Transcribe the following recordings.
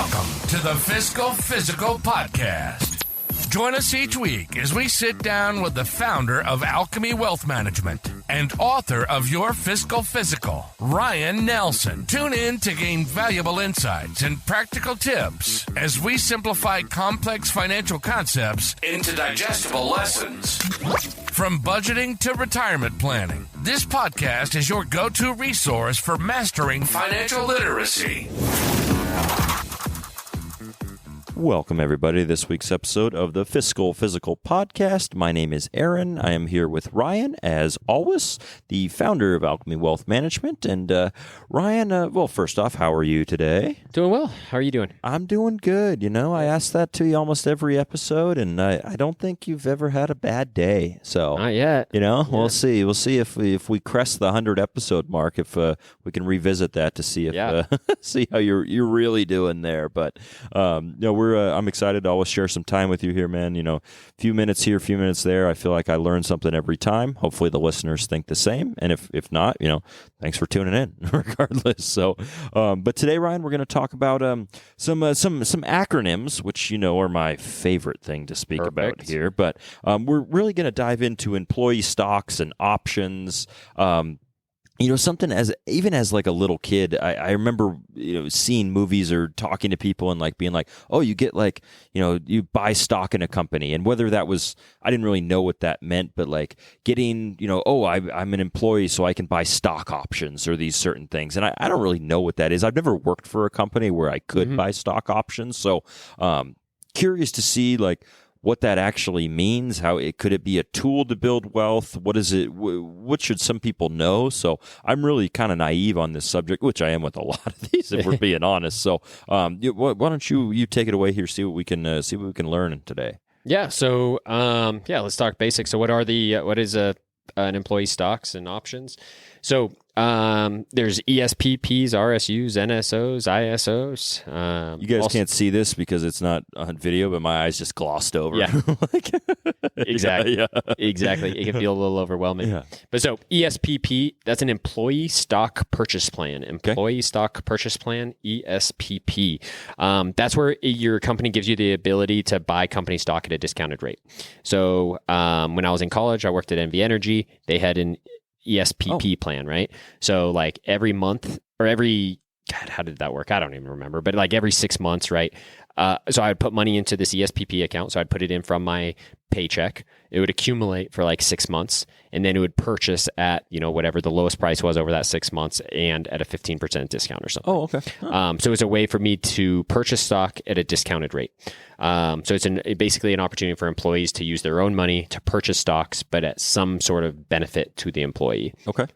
Welcome to the Fiscal Physical Podcast. Join us each week as we sit down with the founder of Alchemy Wealth Management and author of Your Fiscal Physical, Ryan Nelson. Tune in to gain valuable insights and practical tips as we simplify complex financial concepts into digestible lessons. From budgeting to retirement planning, this podcast is your go-to resource for mastering financial literacy. Welcome, everybody, to this week's episode of the Fiscal Physical Podcast. My name is Aaron. I am here with Ryan, as always, the founder of Alchemy Wealth Management. And Ryan, well, first off, how are you today? Doing well. How are you doing? I'm doing good. You know, I ask that to you almost every episode, and I don't think you've ever had a bad day. So, not yet. You know, Yeah. We'll see. We'll see if we crest the 100 episode mark, if we can revisit that to see if see how you're really doing there. But you know, I'm excited to always share some time with you here, man. You know, a few minutes here, a few minutes there. I feel like I learn something every time. Hopefully the listeners think the same. And if not, you know, thanks for tuning in regardless. So, but today, Ryan, we're going to talk about some acronyms, which, you know, are my favorite thing to speak about here. But we're really going to dive into employee stocks and options. You know, something even as like a little kid, I remember, you know, seeing movies or talking to people and like being like, oh, you get like, you know, you buy stock in a company. And whether that was, I didn't really know what that meant, but like getting, you know, oh, I'm an employee, so I can buy stock options or these certain things. And I don't really know what that is. I've never worked for a company where I could buy stock options. So curious to see like what that actually means. Could it be a tool to build wealth? What is it? What should some people know? So I'm really kind of naive on this subject, which I am with a lot of these, if we're being honest. So why don't you take it away here? See what we can learn today. Yeah. So let's talk basics. So what is an employee stocks and options? So there's ESPPs, RSUs, NSOs, ISOs. You guys can't see this because it's not on video, but my eyes just glossed over. Yeah, exactly. Yeah. Exactly. It can feel a little overwhelming. Yeah. But so ESPP, that's an employee stock purchase plan. Employee stock purchase plan, ESPP. That's where your company gives you the ability to buy company stock at a discounted rate. So when I was in college, I worked at NV Energy. They had an ESPP plan, right? So like every month or how did that work? I don't even remember, but like every 6 months, right? So I would put money into this ESPP account. So I'd put it in from my paycheck. It would accumulate for like 6 months, and then it would purchase at, you know, whatever the lowest price was over that 6 months and at a 15% discount or something. Oh, okay. Huh. So it's a way for me to purchase stock at a discounted rate. So it's basically an opportunity for employees to use their own money to purchase stocks, but at some sort of benefit to the employee. Okay.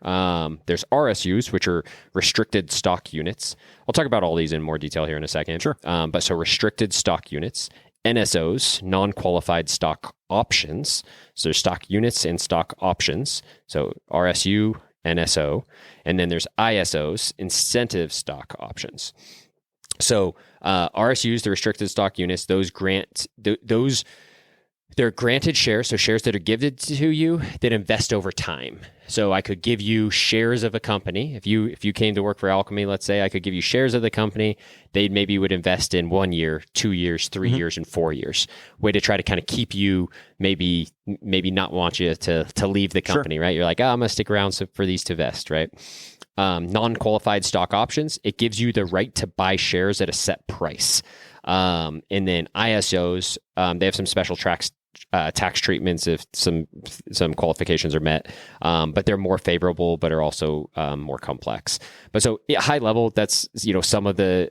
There's RSUs, which are restricted stock units. I'll talk about all these in more detail here in a second. Sure. But so restricted stock units. NSOs, non-qualified stock options. So there's stock units and stock options. So RSU, NSO. And then there's ISOs, incentive stock options. So RSUs, the restricted stock units, they're granted shares, so shares that are given to you that invest over time. So I could give you shares of a company. If you came to work for Alchemy, let's say, I could give you shares of the company. They maybe would invest in 1 year, 2 years, 3 years, and 4 years. Way to try to kind of keep you, maybe not want you to leave the company, right? You're like, I'm going to stick around for these to vest, right? Non-qualified stock options, it gives you the right to buy shares at a set price. And then ISOs, they have some special tax treatments if some qualifications are met, but they're more favorable, but are also more complex. But so at high level, that's, you know, some of the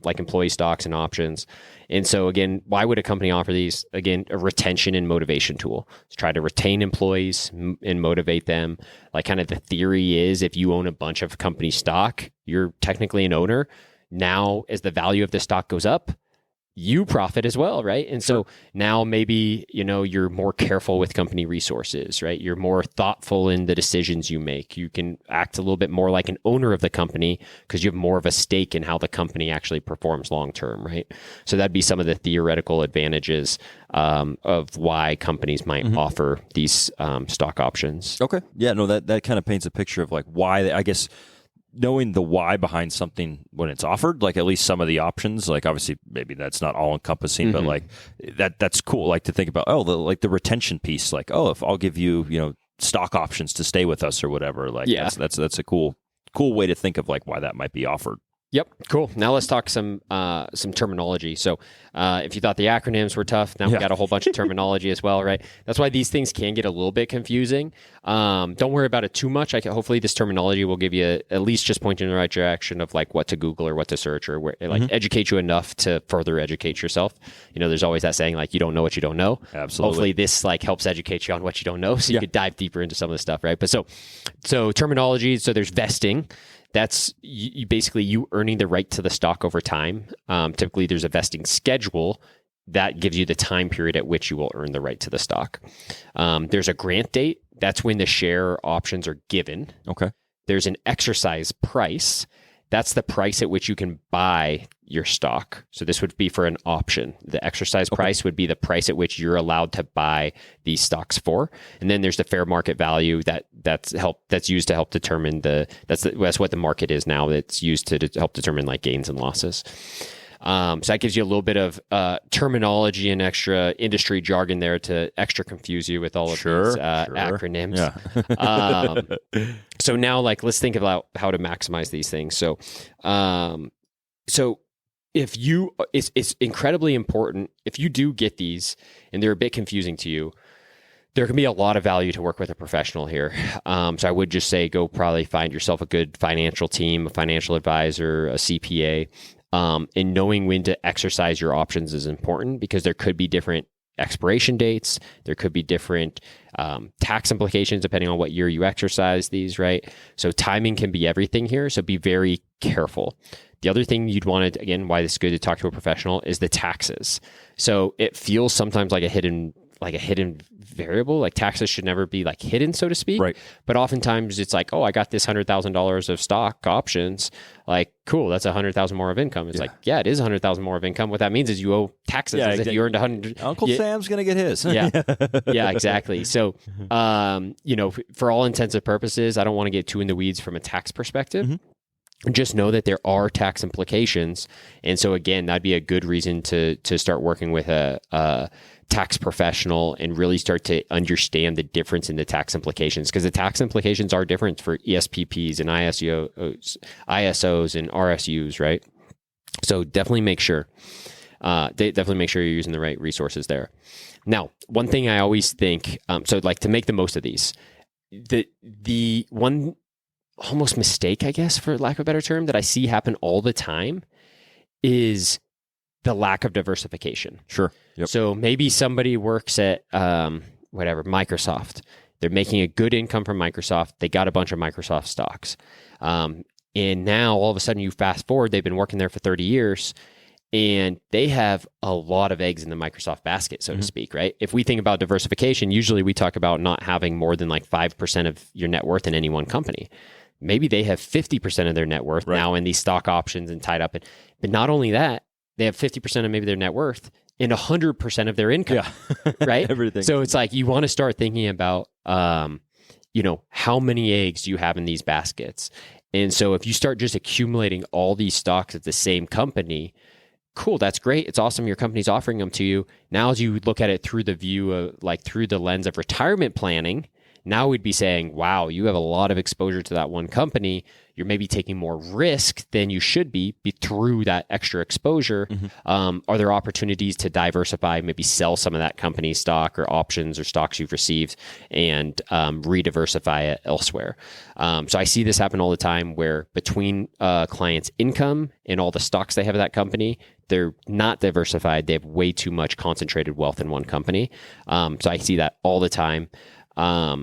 like employee stocks and options. And so again, why would a company offer these? Again, a retention and motivation tool to try to retain employees and motivate them. Like kind of the theory is, if you own a bunch of company stock, you're technically an owner. Now, as the value of the stock goes up, you profit as well, right? And so now maybe, you know, you're more careful with company resources, right? You're more thoughtful in the decisions you make. You can act a little bit more like an owner of the company because you have more of a stake in how the company actually performs long term, right? So that'd be some of the theoretical advantages of why companies might offer these stock options. Okay. Yeah, no, that kind of paints a picture of like why, I guess, knowing the why behind something when it's offered, like at least some of the options, like obviously maybe that's not all encompassing, but like that's cool. Like to think about, the retention piece, like, if I'll give you, stock options to stay with us or whatever. Like that's a cool way to think of like why that might be offered. Yep. Cool. Now let's talk some terminology. So if you thought the acronyms were tough, now we got a whole bunch of terminology as well, right? That's why these things can get a little bit confusing. Don't worry about it too much. Hopefully this terminology will give you at least just point you in the right direction of like what to Google or what to search or where, like educate you enough to further educate yourself. There's always that saying like you don't know what you don't know. Absolutely. Hopefully this like helps educate you on what you don't know so you could dive deeper into some of the stuff, right? But so terminology, so there's vesting. That's basically you earning the right to the stock over time. Typically, there's a vesting schedule that gives you the time period at which you will earn the right to the stock. There's a grant date. That's when the share options are given. Okay. There's an exercise price. That's the price at which you can buy your stock. So this would be for an option. The exercise price would be the price at which you're allowed to buy these stocks for. And then there's the fair market value that's used to help determine that's what the market is now. It's used to help determine like gains and losses. So that gives you a little bit of terminology and extra industry jargon there to extra confuse you with all of these acronyms. Yeah. So now, like, let's think about how to maximize these things. So if it's incredibly important if you do get these and they're a bit confusing to you. There can be a lot of value to work with a professional here. So I would just say go probably find yourself a good financial team, a financial advisor, a CPA. And knowing when to exercise your options is important because there could be different expiration dates. There could be different tax implications depending on what year you exercise these, right? So timing can be everything here. So be very careful. The other thing you'd want to, again, why it's good to talk to a professional is the taxes. So it feels sometimes like a hidden variable. Like taxes should never be like hidden, so to speak. Right. But oftentimes it's like, I got this $100,000 of stock options. Like, cool, that's $100,000 more of income. It's like, yeah, it is $100,000 more of income. What that means is you owe taxes as if you earned 100. Uncle Sam's gonna get his. Yeah, exactly. So, for all intents and purposes, I don't want to get too in the weeds from a tax perspective. Just know that there are tax implications, and so again, that'd be a good reason to start working with a tax professional and really start to understand the difference in the tax implications, because the tax implications are different for ESPPs and ISOs and RSUs, right? So definitely make sure you're using the right resources there. Now, one thing I always think, so like to make the most of these, the one almost mistake, I guess, for lack of a better term, that I see happen all the time is the lack of diversification. Sure. Yep. So maybe somebody works at Microsoft. They're making a good income from Microsoft. They got a bunch of Microsoft stocks. And now all of a sudden you fast forward, they've been working there for 30 years and they have a lot of eggs in the Microsoft basket, so to speak, right? If we think about diversification, usually we talk about not having more than like 5% of your net worth in any one company. Maybe they have 50% of their net worth now in these stock options and tied up. But not only that, they have 50% of maybe their net worth in 100% of their income, right? Everything. So it's like you want to start thinking about, how many eggs do you have in these baskets? And so if you start just accumulating all these stocks at the same company, cool, that's great. It's awesome. Your company's offering them to you. Now, as you look at it through the view of through the lens of retirement planning, now we'd be saying, wow, you have a lot of exposure to that one company. You're maybe taking more risk than you should be through that extra exposure. Are there opportunities to diversify, maybe sell some of that company's stock or options or stocks you've received and re-diversify it elsewhere? So I see this happen all the time where between clients' income and all the stocks they have at that company, they're not diversified. They have way too much concentrated wealth in one company. So I see that all the time. I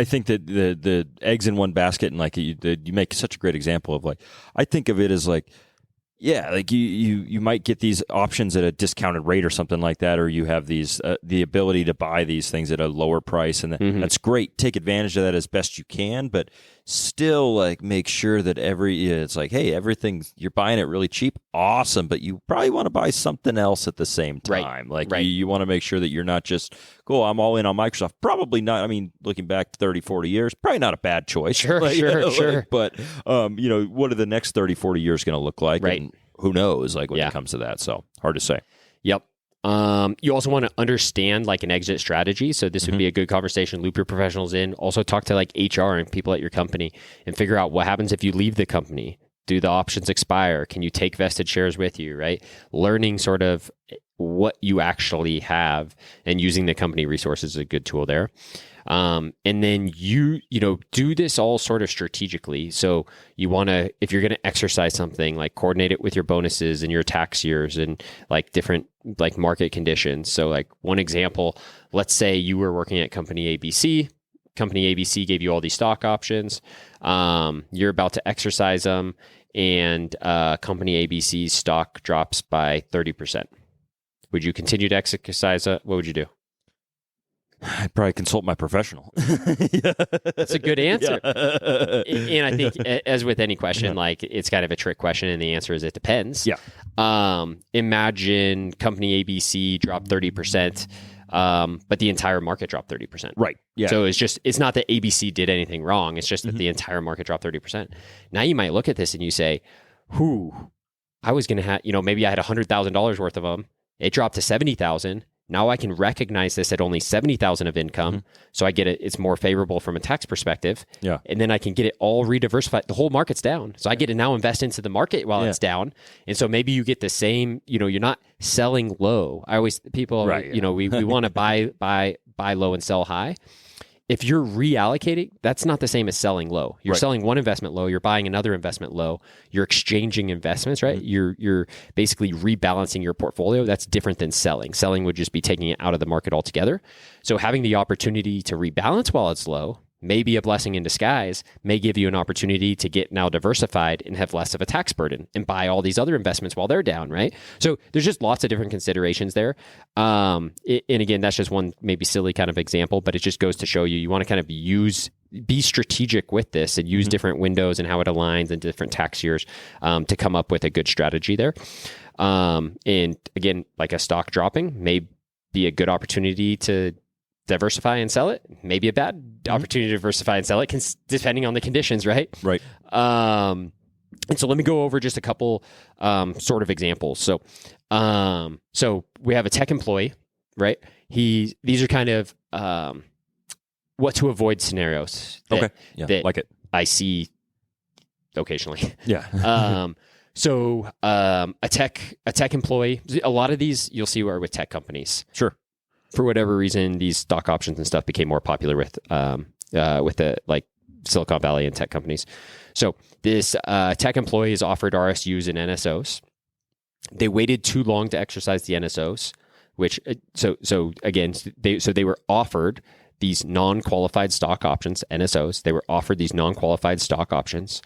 think that the eggs in one basket, and like you make such a great example of, like, I think of it as like Yeah, like you might get these options at a discounted rate or something like that, or you have these the ability to buy these things at a lower price, and that's great. Take advantage of that as best you can, but still like make sure that it's like, hey, everything you're buying it really cheap, awesome, but you probably want to buy something else at the same time. Like you want to make sure that you're not just, cool, I'm all in on Microsoft. Probably not. I mean, looking back 30, 40 years, probably not a bad choice. Sure. But what are the next 30, 40 years going to look like? Right. And who knows, like when it comes to that. So hard to say. Yep. You also want to understand like an exit strategy. So this would be a good conversation. Loop your professionals in. Also talk to like HR and people at your company and figure out what happens if you leave the company. Do the options expire? Can you take vested shares with you, right? Learning sort of what you actually have and using the company resources is a good tool there. And then you do this all sort of strategically. So you want to, if you're going to exercise something, like coordinate it with your bonuses and your tax years and like different like market conditions. So like one example, let's say you were working at company ABC. Company ABC gave you all these stock options. You're about to exercise them, and company ABC's stock drops by 30%. Would you continue to exercise it? What would you do? I'd probably consult my professional. That's a good answer. And I think, as with any question, like it's kind of a trick question, and the answer is it depends. Yeah. Imagine company ABC dropped 30%, but the entire market dropped 30%. Right. Yeah. So it's not that ABC did anything wrong. It's just that the entire market dropped 30%. Now you might look at this and you say, I was going to have, maybe I had $100,000 worth of them. It dropped to 70,000. Now I can recognize this at only 70,000 of income. So I get it. It's more favorable from a tax perspective. Yeah. And then I can get it all rediversified. The whole market's down. So I get to now invest into the market while it's down. And so maybe you get the same, you're not selling low. People, we want to buy low and sell high. If you're reallocating, that's not the same as selling low. You're selling one investment low, you're buying another investment low, you're exchanging investments, right? You're basically rebalancing your portfolio. That's different than selling. Selling would just be taking it out of the market altogether. So having the opportunity to rebalance while it's low may be a blessing in disguise, may give you an opportunity to get now diversified and have less of a tax burden and buy all these other investments while they're down, right? So there's just lots of different considerations there. And again, that's just one maybe silly kind of example, but it just goes to show you want to kind of be strategic with this and use different windows and how it aligns in different tax years to come up with a good strategy there. And again, like a stock dropping may be a good opportunity to diversify and sell it. Maybe a bad opportunity to diversify and sell it, depending on the conditions, right? Right. And so let me go over just a couple sort of examples. So we have a tech employee, right? These are kind of what to avoid scenarios that like it. I see occasionally. Yeah. So a tech employee, a lot of these you'll see are with tech companies. Sure. For whatever reason, these stock options and stuff became more popular with the like Silicon Valley and tech companies. So this tech employee is offered RSUs and NSOs. They waited too long to exercise the NSOs, which they were offered these non-qualified stock options, NSOs. They were offered these non-qualified stock options.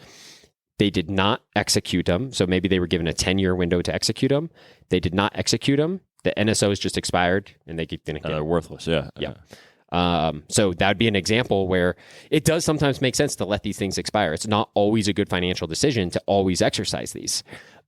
They did not execute them. So maybe they were given a 10-year window to execute them. They did not execute them. The NSOs just expired and they didn't get they're worthless. Yeah. So that would be an example where it does sometimes make sense to let these things expire. It's not always a good financial decision to always exercise these.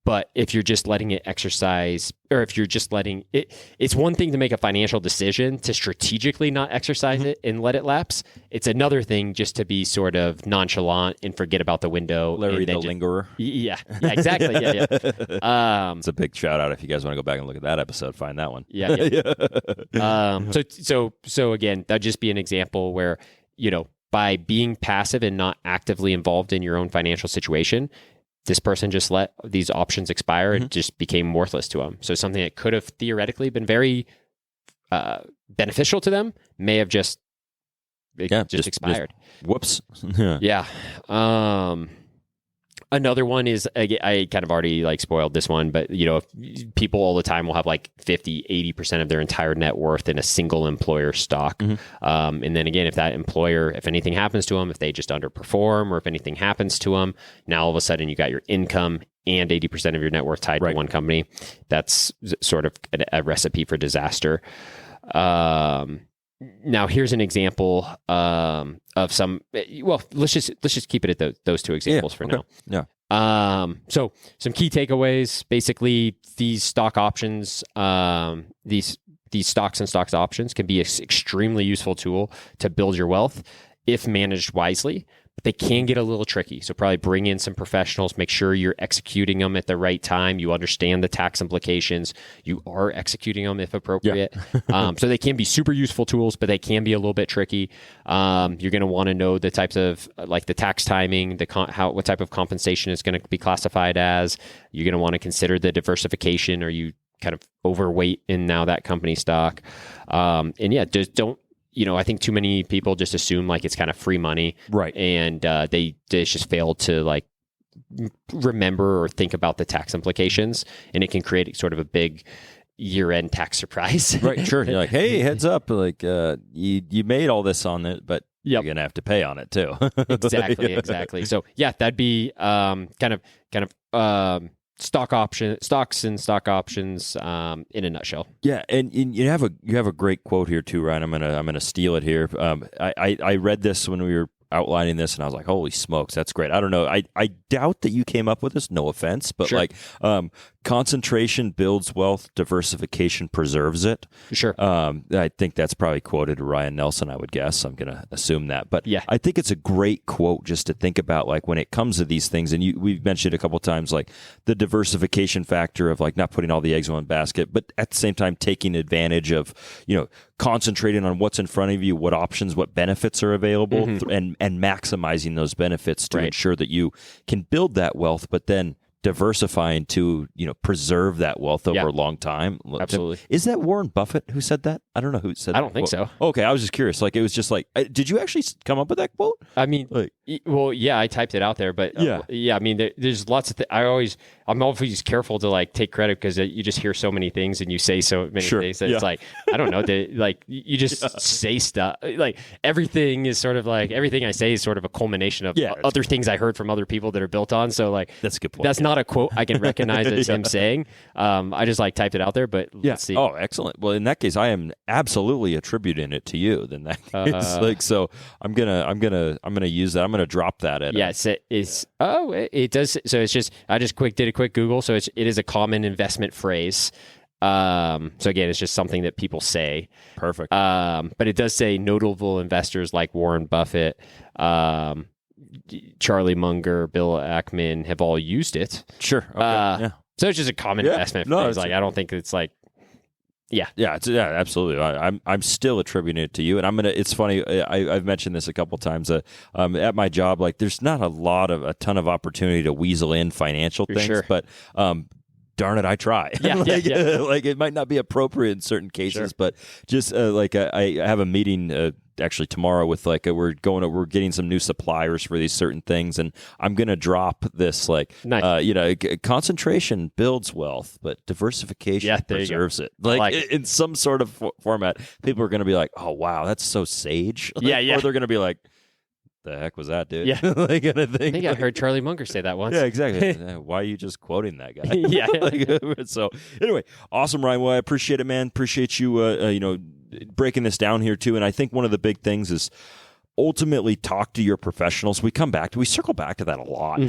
But if you're just letting it exercise, or if you're just letting it, it's one thing to make a financial decision to strategically not exercise it and let it lapse. It's another thing just to be sort of nonchalant and forget about the window. Larry the lingerer. Yeah, exactly. Yeah. It's a big shout out if you guys want to go back and look at that episode. Find that one. Yeah. So again, that'd just be an example where, by being passive and not actively involved in your own financial situation, this person just let these options expire. It just became worthless to them. So something that could have theoretically been very beneficial to them may have just expired. Whoops. Yeah. Another one is, I kind of already like spoiled this one, but people all the time will have like 50, 80% of their entire net worth in a single employer stock. And then again, if that employer, if anything happens to them, if they just underperform or if anything happens to them, now all of a sudden you got your income and 80% of your net worth tied to one company, that's sort of a recipe for disaster. Now here's an example of some. Well, let's just keep it at those two examples for now. Yeah. So some key takeaways. Basically, these stock options, these stocks and stocks options can be an extremely useful tool to build your wealth if managed wisely. But they can get a little tricky. So probably bring in some professionals, make sure you're executing them at the right time. You understand the tax implications. You are executing them if appropriate. Yeah. So they can be super useful tools, but they can be a little bit tricky. You're going to want to know the types of like the tax timing, what type of compensation is going to be classified as. You're going to want to consider the diversification. Are you kind of overweight in now that company stock? And yeah, just don't. I think too many people just assume like it's kind of free money, right? And they just fail to like remember or think about the tax implications, and it can create sort of a big year-end tax surprise. Right? Sure. You're like, hey, heads up! Like you made all this on it, but you're gonna have to pay on it too. Exactly. So yeah, that'd be kind of stocks and stock options in a nutshell. Yeah, and you have a great quote here too, Ryan. I'm gonna steal it here. I read this when we were outlining this, and I was like, holy smokes, that's great. I don't know. I doubt that you came up with this. No offense, but sure. Concentration builds wealth, diversification preserves it. Sure. I think that's probably quoted to Ryan Nelson, I would guess. I'm going to assume that. But yeah. I think it's a great quote just to think about, like, when it comes to these things, and we've mentioned a couple of times, like, the diversification factor of, like, not putting all the eggs in one basket, but at the same time taking advantage of, concentrating on what's in front of you, what options, what benefits are available, and maximizing those benefits to ensure that you can build that wealth, but then diversifying to, preserve that wealth over a long time. Absolutely. Is that Warren Buffett who said that? I don't know who said that. I don't think so. Okay, I was just curious. Like, it was just like, did you actually come up with that quote? I mean, yeah, I typed it out there, but I mean, there's lots of I'm always careful to like take credit because you just hear so many things and you say so many things that it's like, I don't know, you just say stuff. Like everything is sort of like, everything I say is sort of a culmination of other things I heard from other people that are built on. So like, that's a good point. That's not a quote I can recognize as him saying. I just like typed it out there, but let's see. Oh, excellent. Well, in that case, I am absolutely attributing it to you. Then that case, so I'm gonna use that. I'm gonna drop that at. Yeah, it does. So it's just I just did a quick Google. So it is a common investment phrase. So again, it's just something that people say. Perfect. But it does say notable investors like Warren Buffett, Charlie Munger, Bill Ackman have all used it. Sure. Okay. So it's just a common investment phrase. Like I don't think it's like. Yeah, absolutely. I'm still attributing it to you, and it's funny. I've mentioned this a couple times. At my job, like there's not a ton of opportunity to weasel in financial things, but darn it, I try. Like it might not be appropriate in certain cases, but just I have a meeting. Actually tomorrow with we're getting some new suppliers for these certain things, and I'm gonna drop this concentration builds wealth, but diversification preserves it. Like in some sort of format, people are gonna be like, oh wow, that's so sage. Or they're gonna be like, the heck was that, dude? Yeah. Like, I think I heard Charlie Munger say that once. Yeah, exactly. Why are you just quoting that guy? So anyway, awesome, Ryan. Well, I appreciate it, man. Appreciate you, breaking this down here too. And I think one of the big things is ultimately talk to your professionals. We circle back to that a lot.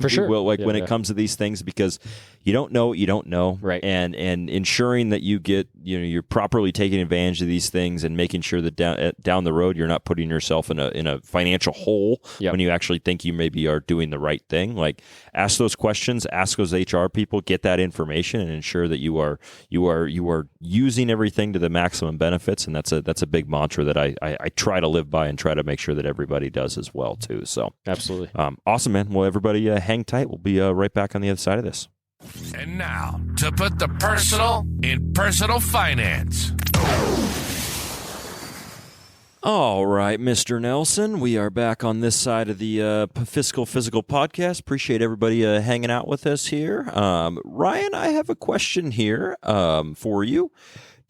For sure. When it comes to these things, because you don't know what you don't know. Right. And ensuring that you get, you're properly taking advantage of these things and making sure that down the road, you're not putting yourself in a financial hole when you actually think you maybe are doing the right thing. Like ask those questions, ask those HR people, get that information, and ensure that you are using everything to the maximum benefits. And that's a big mantra that I try to live by and try to make sure that everybody does as well too. So absolutely. Awesome, man. Well, everybody hang tight. We'll be right back on the other side of this. And now to put the personal in personal finance. All right, Mr. Nelson, we are back on this side of the Fiscal Physical podcast. Appreciate everybody hanging out with us here. Ryan, I have a question here for you.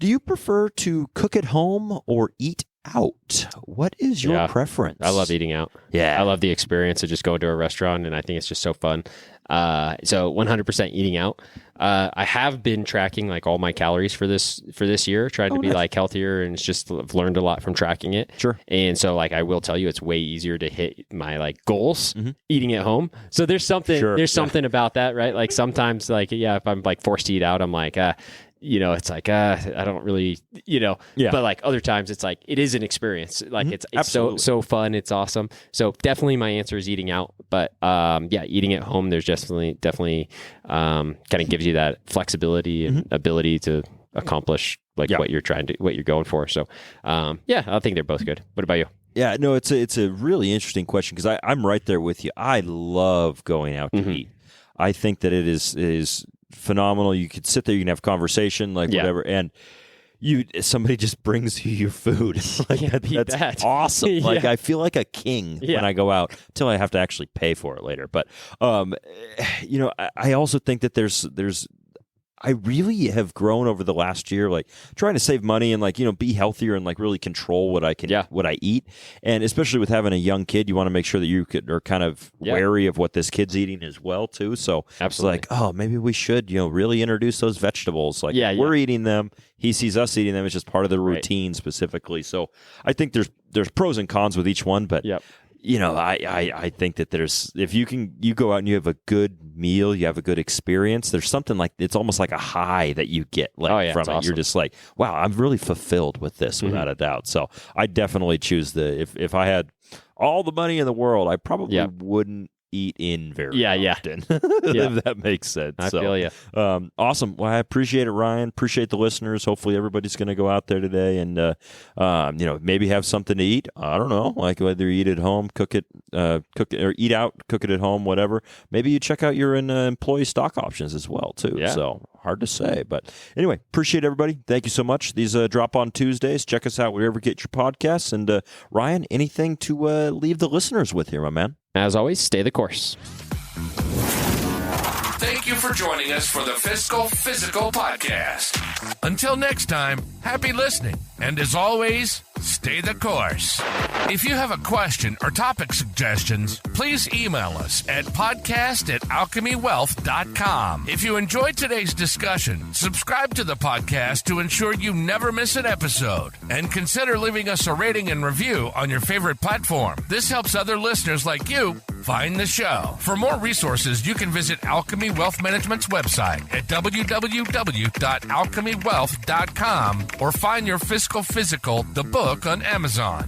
Do you prefer to cook at home or eat out. What is your preference? I love eating out. Yeah. I love the experience of just going to a restaurant, and I think it's just so fun. So 100% eating out. I have been tracking like all my calories for this year, trying to be like healthier, and it's just I've learned a lot from tracking it. Sure. And so like I will tell you, it's way easier to hit my like goals eating at home. So there's something about that, right? Like sometimes like if I'm like forced to eat out, I'm like it's like I don't really, but like other times it's like it is an experience. Like it's so fun. It's awesome. So definitely my answer is eating out, but eating at home, there's definitely kind of gives you that flexibility and ability to accomplish what you're going for. So I think they're both good. What about you? Yeah, no, it's a really interesting question because I'm right there with you. I love going out to eat. I think that it is phenomenal. You could sit there, you can have conversation, like whatever, and somebody just brings you your food. Like that's awesome. Like I feel like a king when I go out until I have to actually pay for it later. But I also think that there's I really have grown over the last year, like trying to save money and like, be healthier and like really control what I eat. And especially with having a young kid, you want to make sure that you are kind of wary of what this kid's eating as well too. So absolutely. It's like, maybe we should, really introduce those vegetables. Like we're eating them. He sees us eating them. It's just part of the routine specifically. So I think there's pros and cons with each one, but I think that if you go out and you have a good meal, you have a good experience, there's something like, it's almost like a high that you get from it. Awesome. You're just like, wow, I'm really fulfilled with this without a doubt. So I definitely choose if I had all the money in the world, I probably wouldn't eat in very often. If that makes sense. I feel you. Awesome. Well, I appreciate it, Ryan. Appreciate the listeners. Hopefully everybody's going to go out there today and maybe have something to eat. I don't know, like whether you eat at home, cook it, or eat out, cook it at home, whatever. Maybe you check out your employee stock options as well too. Yeah. So hard to say, but anyway, appreciate everybody. Thank you so much. These drop on Tuesdays. Check us out wherever you get your podcasts. And Ryan, anything to leave the listeners with here, my man? As always, stay the course. Thank you for joining us for the Fiscal Physical Podcast. Until next time, happy listening. And as always, stay the course. If you have a question or topic suggestions, please email us at podcast@alchemywealth.com. If you enjoyed today's discussion, subscribe to the podcast to ensure you never miss an episode. And consider leaving us a rating and review on your favorite platform. This helps other listeners like you find the show. For more resources, you can visit Alchemy Wealth Management's website at www.alchemywealth.com or find your Fiscal Physical, the book, on Amazon.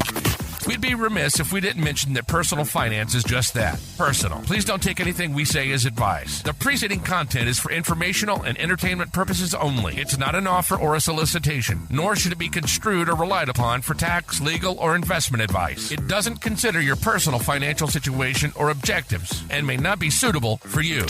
We'd be remiss if we didn't mention that personal finance is just that, personal. Please don't take anything we say as advice. The preceding content is for informational and entertainment purposes only. It's not an offer or a solicitation, nor should it be construed or relied upon for tax, legal, or investment advice. It doesn't consider your personal financial situation or objectives and may not be suitable for you.